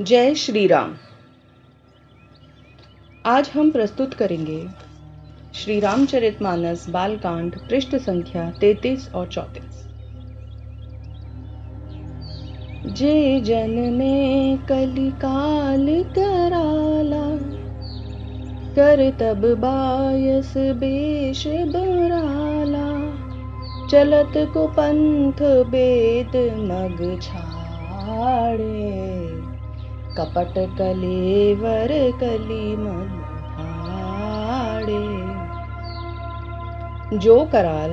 जय श्री राम। आज हम प्रस्तुत करेंगे श्री रामचरितमानस बालकांड पृष्ठ संख्या 33 और 34। जे जन में कलिकाल कराला, कर तब बायस बेश बराला। चलत को पंथ बेद मग छाड़े, कपट कलेवर कली मन भाड़े। जो कराल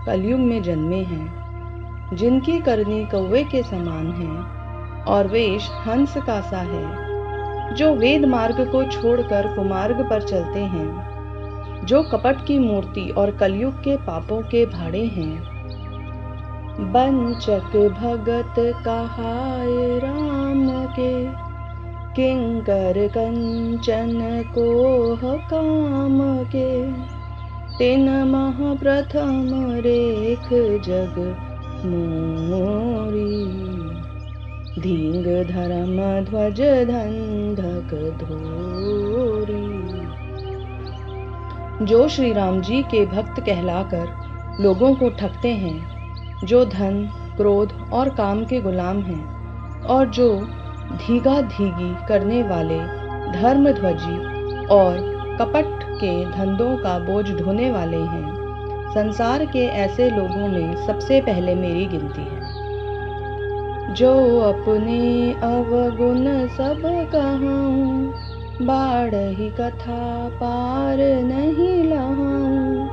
कलयुग में जन्मे हैं, जिनकी करनी कौवे के समान है और वेश हंस का सा है, जो वेद मार्ग को छोड़कर कुमार्ग पर चलते हैं, जो कपट की मूर्ति और कलयुग के पापों के भाड़े हैं। बंचक भगत कहाय राम के, किंकर कंचन कोह काम के। तिन मह प्रथम रेख जग मोरी, धींग धर्म ध्वज धंधक धोरी। जो श्री राम जी के भक्त कहलाकर लोगों को ठगते हैं, जो धन क्रोध और काम के गुलाम हैं, और जो धीगा धीगी करने वाले धर्मध्वजी और कपट के धंधों का बोझ ढोने वाले हैं, संसार के ऐसे लोगों में सबसे पहले मेरी गिनती है। जो अपने अवगुण सब कहूँ, बाढ़ही कथा पार नहीं लहूँ।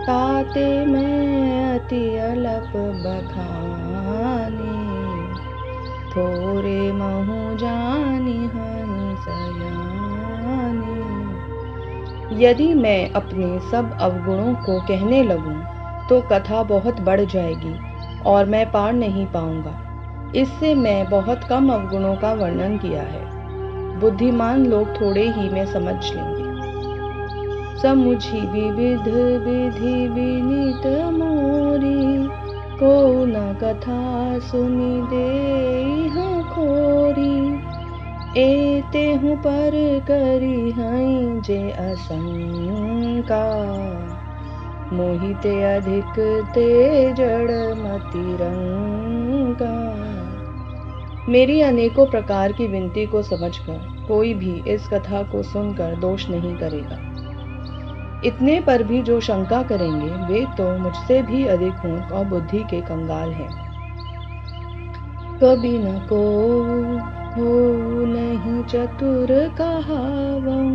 ताते मैं अति अलप बखानी, थोरे महु जानी हंस यानी। यदि मैं अपने सब अवगुणों को कहने लगूं तो कथा बहुत बढ़ जाएगी और मैं पार नहीं पाऊंगा। इससे मैं बहुत कम अवगुणों का वर्णन किया है। बुद्धिमान लोग थोड़े ही में समझ लेंगे। समुझी विविध विधि विनीत मोरी, को न कथा सुनी दे खोरी। एते हूँ पर करी हई जे असंका, मोहिते अधिक ते जड़ मति रंगा। मेरी अनेकों प्रकार की विनती को समझकर कोई भी इस कथा को सुनकर दोष नहीं करेगा। इतने पर भी जो शंका करेंगे वे तो मुझसे भी अधिक मूर्ख और बुद्धि के कंगाल हैं। कभी न को हो नहीं चतुर कहावं,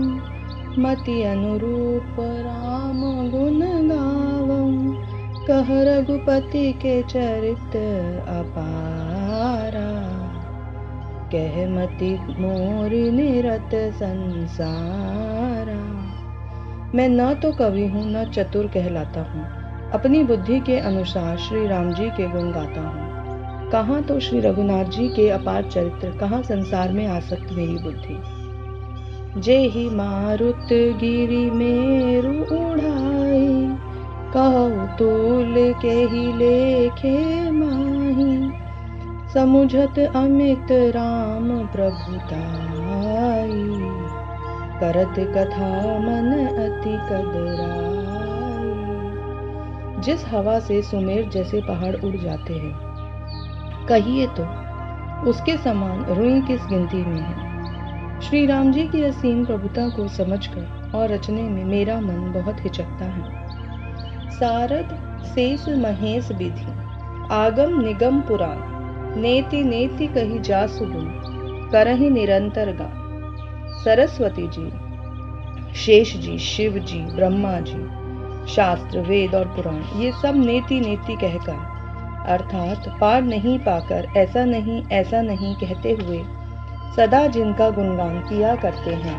मति अनुरूप राम गुण गावं। कह रघुपति के चरित अपारा, कह मति मोर निरत संसारा। मैं न तो कवि हूँ न चतुर कहलाता हूँ, अपनी बुद्धि के अनुसार श्री राम जी के गुण गाता हूँ। कहाँ तो श्री रघुनाथ जी के अपार चरित्र, कहाँ संसार में आसक्त मेरी बुद्धि। जे ही मारुत गिरि मेरु उड़ाई, कहु तूल के ही लेखे माही। समुझत अमित राम प्रभुताई, करत कथा मन अति कदराई। जिस हवा से सुमेर जैसे पहाड़ उड़ जाते हैं, कहिए तो उसके समान रुई किस गिनती में है। श्री राम जी की असीम प्रभुता को समझकर और रचने में मेरा मन बहुत हिचकता है। सारद शेष महेश विधि, आगम निगम पुराण। नेति नेति कही जासु गुण, करहि निरंतर गान। सरस्वती जी, शेष जी, शिव जी, ब्रह्मा जी, शास्त्र वेद और पुराण, ये सब नेति नेति कहकर अर्थात पार नहीं पाकर ऐसा नहीं कहते हुए सदा जिनका गुणगान किया करते हैं।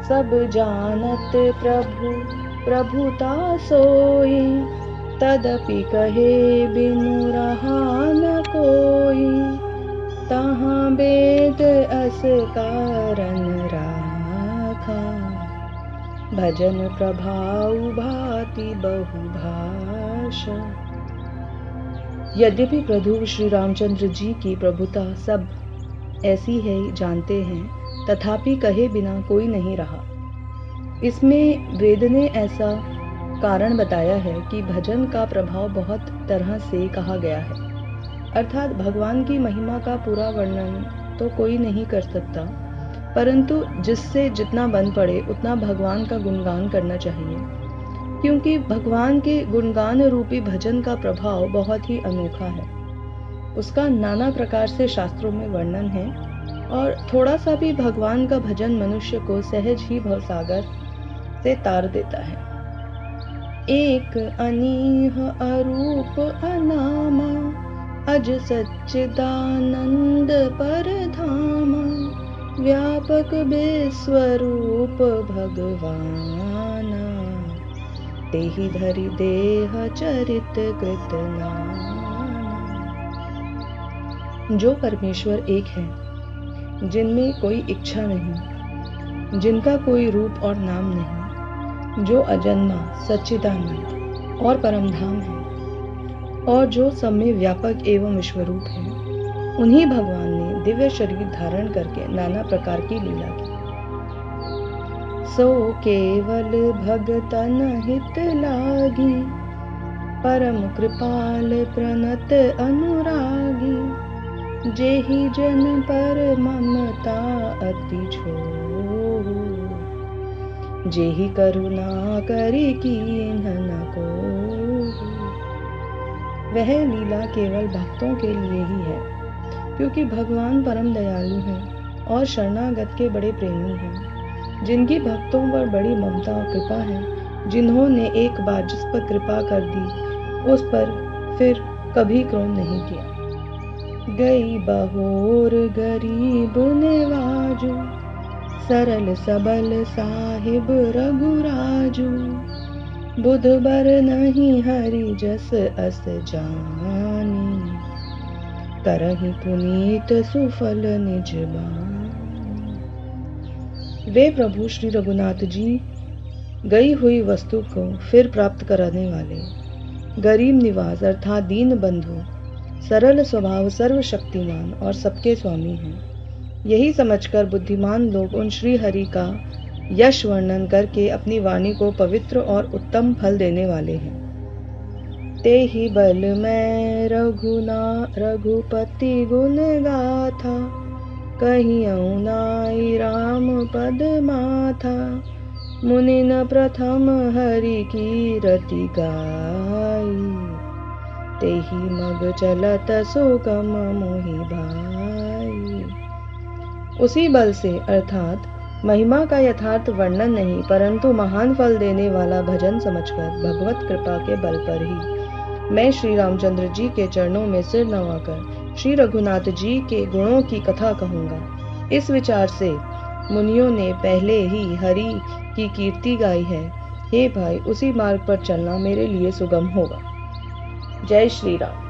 सब जानत प्रभु प्रभुता सोई, तदपि कहे बिनु रहा न कोई। तहाँ वेद अस कारण राखा, भजन प्रभाव भाति बहुभाषा। यद्यपि प्रभु श्री रामचंद्र जी की प्रभुता सब ऐसी है जानते हैं, तथापि कहे बिना कोई नहीं रहा। इसमें वेद ने ऐसा कारण बताया है कि भजन का प्रभाव बहुत तरह से कहा गया है। अर्थात भगवान की महिमा का पूरा वर्णन तो कोई नहीं कर सकता, परंतु जिससे जितना बन पड़े उतना भगवान का गुणगान करना चाहिए, क्योंकि भगवान के गुणगान रूपी भजन का प्रभाव बहुत ही अनोखा है। उसका नाना प्रकार से शास्त्रों में वर्णन है, और थोड़ा सा भी भगवान का भजन मनुष्य को सहज ही भवसागर से तार देता है। एक अनीह अरूप अनामा, अज सच्चिदानंद परधामा, व्यापक विश्वरूप भगवाना, तेहि धरि देह चरित कृत नाना। जो परमेश्वर एक है, जिनमें कोई इच्छा नहीं, जिनका कोई रूप और नाम नहीं, जो अजन्मा सच्चिदानंद और परमधाम है, और जो सब में व्यापक एवं विश्वरूप है, उन्हीं भगवान ने दिव्य शरीर धारण करके नाना प्रकार की लीला की। सो केवल भगतन हित लागी, परम कृपाल प्रणत अनुरागी, जेहि जन पर ममता अति छोहु, जेहि करुणा करि कीन्ह न कोहु। वह लीला केवल भक्तों के लिए ही है, क्योंकि भगवान परम दयालु हैं और शरणागत के बड़े प्रेमी हैं, जिनकी भक्तों पर बड़ी ममता और कृपा है, जिन्होंने एक बार जिस पर कृपा कर दी उस पर फिर कभी क्रोध नहीं किया। गई बहोर गरीब नेवाजू, सरल सबल साहिब रघुराजू, बुध बर नहीं हरि जस अस जानी, करहि पुनीत सुफल निज बानी। वे प्रभु श्री रघुनाथ जी गई हुई वस्तु को फिर प्राप्त कराने वाले, गरीब निवास अर्थात दीन बंधु, सरल स्वभाव, सर्वशक्तिमान और सबके स्वामी हैं। यही समझकर बुद्धिमान लोग उन श्री हरि का यश वर्णन करके अपनी वाणी को पवित्र और उत्तम फल देने वाले हैं। ते ही बल मैं रघुपति गुण गाथा, कहियौ नाई राम पद माथा, मुनि न प्रथम हरि की रति गाई, ते ही मग चलत सुगम मोहि भाई। उसी बल से अर्थात महिमा का यथार्थ वर्णन नहीं, परंतु महान फल देने वाला भजन समझकर भगवत कृपा के बल पर ही मैं श्री रामचंद्र जी के चरणों में सिर नवाकर श्री रघुनाथ जी के गुणों की कथा कहूँगा। इस विचार से मुनियों ने पहले ही हरि की कीर्ति गाई है। हे भाई, उसी मार्ग पर चलना मेरे लिए सुगम होगा। जय श्री राम।